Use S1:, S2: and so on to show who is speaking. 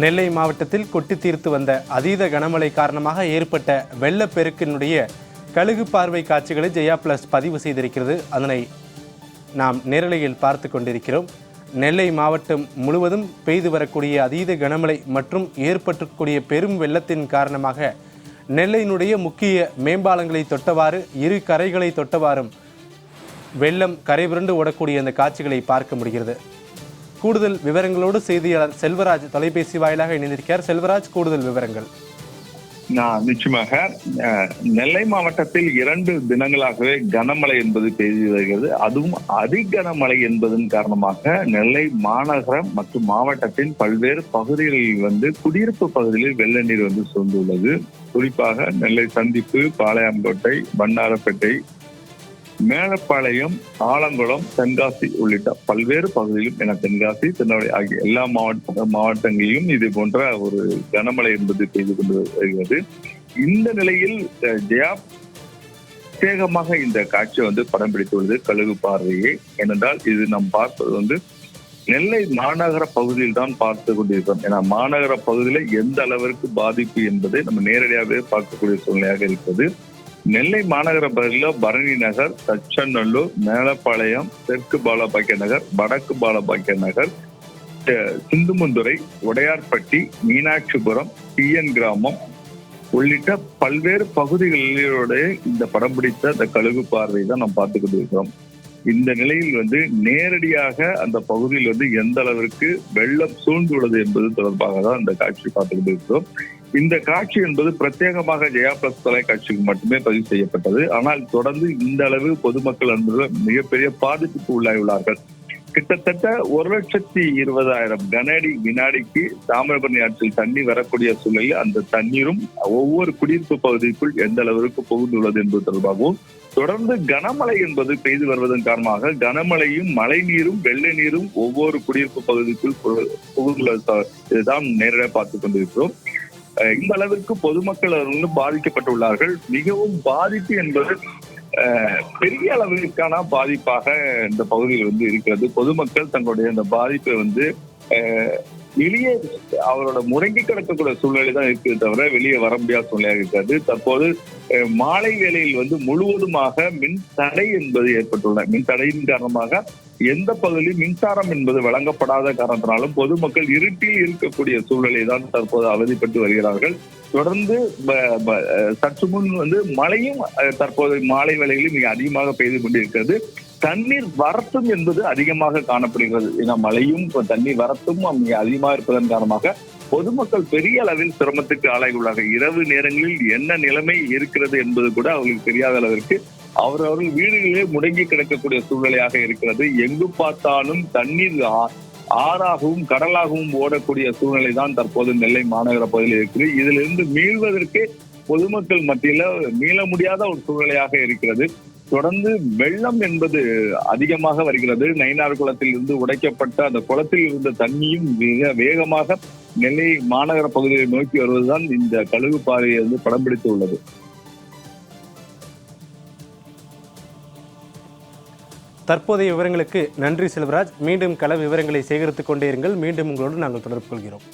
S1: நெல்லை மாவட்டத்தில் கொட்டி தீர்த்து வந்த அதீத கனமழை காரணமாக ஏற்பட்ட வெள்ளப்பெருக்கினுடைய கழுகு பார்வை காட்சிகளை ஜெயா பிளஸ் பதிவு செய்திருக்கிறது. அதனை நாம் நேரலையில் பார்த்து கொண்டிருக்கிறோம். நெல்லை மாவட்டம் முழுவதும் பெய்து வரக்கூடிய அதீத கனமழை மற்றும் ஏற்பட்டிருக்கக்கூடிய பெரும் வெள்ளத்தின் காரணமாக நெல்லையினுடைய முக்கிய மேம்பாலங்களை தொட்டவாறு இரு கரைகளை தொட்டவாறும் வெள்ளம் கரை புரண்டு ஓடக்கூடிய அந்த காட்சிகளை பார்க்க முடிகிறது. கூடுதல் விவரங்களோடு செய்தியாளர் செல்வராஜ் தொலைபேசி வாயிலாக இணைந்திருக்கிறார். செல்வராஜ், கூடுதல் விவரங்கள்.
S2: நிச்சயமாக நெல்லை மாவட்டத்தில் 2 தினங்களாகவே கனமழை என்பது பெய்து வருகிறது. அதுவும் அதிகனமழை என்பதன் காரணமாக நெல்லை மாநகரம் மற்றும் மாவட்டத்தின் பல்வேறு பகுதிகளில் குடியிருப்பு பகுதிகளில் வெள்ள நீர் சூழ்ந்துள்ளது. குறிப்பாக நெல்லை சந்திப்பு, பாளையங்கோட்டை, வண்ணாரப்பேட்டை, மேலப்பாளையம், ஆலங்குளம், தென்காசி உள்ளிட்ட பல்வேறு பகுதியிலும் என தென்காசி, திருநெல்வேலி ஆகிய எல்லா மாவட்டங்களிலும் இது போன்ற ஒரு கனமழை என்பது பெய்து கொண்டு வருகிறது. இந்த நிலையில் ஜெயா பிரத்யேகமாக இந்த காட்சி படம் பிடித்துள்ளது கழுகு பார்வையை. ஏனென்றால் இது நாம் பார்ப்பது நெல்லை மாநகர பகுதியில் தான் பார்த்து கொண்டிருக்கிறோம். ஏன்னா மாநகர பகுதியில எந்த அளவிற்கு பாதிப்பு என்பதை நம்ம நேரடியாகவே பார்க்கக்கூடிய சூழ்நிலையாக இருக்கிறது. நெல்லை மாநகர பகுதியில் பரணி நகர், தச்சநல்லூர், மேலப்பாளையம், தெற்கு பாலபாக்கிய நகர், வடக்கு பாலபாக்கிய நகர், சிந்துமுந்துறை, உடையார்பட்டி, மீனாட்சிபுரம், டிஎன் கிராமம் உள்ளிட்ட பல்வேறு பகுதிகளிலுடைய இந்த படம் பிடித்த அந்த கழுகு பார்வை தான் நாம் பார்த்து கொண்டிருக்கிறோம். இந்த நிலையில் நேரடியாக அந்த பகுதியில் எந்த அளவிற்கு வெள்ளம் சூழ்ந்துள்ளது என்பது தொடர்பாக தான் இந்த காட்சி பார்த்து கொண்டிருக்கிறோம். இந்த காட்சி என்பது பிரத்யேகமாக ஜெயா பிளஸ் தொலைக்காட்சிக்கு மட்டுமே பதிவு செய்யப்பட்டது. ஆனால் தொடர்ந்து இந்த அளவு பொதுமக்கள் மிகப்பெரிய பாதிப்புக்கு உள்ளாயுள்ளார்கள். கிட்டத்தட்ட 1,20,000 கனஅடி வினாடிக்கு தாமிரபரணி ஆற்றில் தண்ணீர் வரக்கூடிய சூழலில் அந்த தண்ணீரும் ஒவ்வொரு குடியிருப்பு பகுதிக்குள் எந்த அளவிற்கு புகுந்துள்ளது என்பது தொடர்பாகவும், தொடர்ந்து கனமழை என்பது பெய்து வருவதன் காரணமாக கனமழையும் மழை நீரும் வெள்ள நீரும் ஒவ்வொரு குடியிருப்பு பகுதிக்குள் புகுந்துள்ளது. இதுதான் நேரடியாக பார்த்துக் கொண்டிருக்கிறோம். இந்த அளவிற்கு பொதுமக்கள் பாதிக்கப்பட்டுள்ளார்கள். மிகவும் பாதிப்பு என்பது பெரிய அளவிற்கான பாதிப்பாக இந்த பகுதியில் இருக்கிறது. பொதுமக்கள் தங்களுடைய அந்த பாதிப்பை வெளியே அவரோட முடங்கி கிடக்கக்கூடிய சூழ்நிலை தான் இருக்கிறது தவிர வெளியே வர முடியாத சூழ்நிலையாக இருக்கிறது. தற்போது மாலை வேளையில் முழுவதுமாக மின் தடை என்பது ஏற்பட்டுள்ளன. மின் தடையின் காரணமாக எந்த பகுதியில் மின்சாரம் என்பது வழங்கப்படாத காரணத்தினாலும் பொதுமக்கள் இருட்டில் இருக்கக்கூடிய சூழ்நிலை தான் தற்போது அவதிப்பட்டு வருகிறார்கள். தொடர்ந்து சற்று முன் மழையும் தற்போது மாலை வேளைகளில் மிக அதிகமாக பெய்து கொண்டிருக்கிறது. தண்ணீர் வரத்தும் என்பது அதிகமாக காணப்படுகிறது. ஏன்னா மழையும் தண்ணீர் வரத்தும் மிக அதிகமாக இருப்பதன் காரணமாக பொதுமக்கள் பெரிய அளவில் சிரமத்துக்கு ஆளாகியுள்ளார்கள். இரவு நேரங்களில் என்ன நிலைமை இருக்கிறது என்பது கூட அவர்களுக்கு தெரியாத அளவிற்கு அவரவர்கள் வீடுகளிலே முடங்கி கிடக்கக்கூடிய சூழ்நிலையாக இருக்கிறது. எங்கு பார்த்தாலும் தண்ணீர் ஆறாகவும் கடலாகவும் ஓடக்கூடிய சூழ்நிலை தான் தற்போது நெல்லை மாநகர பகுதியில் இருக்கிறது. இதிலிருந்து மீள்வதற்கு பொதுமக்கள் மத்தியில மீள முடியாத ஒரு சூழ்நிலையாக இருக்கிறது. தொடர்ந்து வெள்ளம் என்பது அதிகமாக வருகிறது. நயினார் குளத்தில் இருந்து உடைக்கப்பட்ட அந்த குளத்தில் இருந்த தண்ணியும் மிக வேகமாக நெல்லை மாநகர பகுதியை நோக்கி வருவதுதான் இந்த கழுகு பாறையை படம் பிடித்து உள்ளது.
S1: தற்போதைய விவரங்களுக்கு நன்றி செல்வராஜ். மீண்டும் கள விவரங்களை சேகரித்துக் கொண்டே இருங்கள். மீண்டும் உங்களோடு நாங்கள் தொடர்பு கொள்கிறோம்.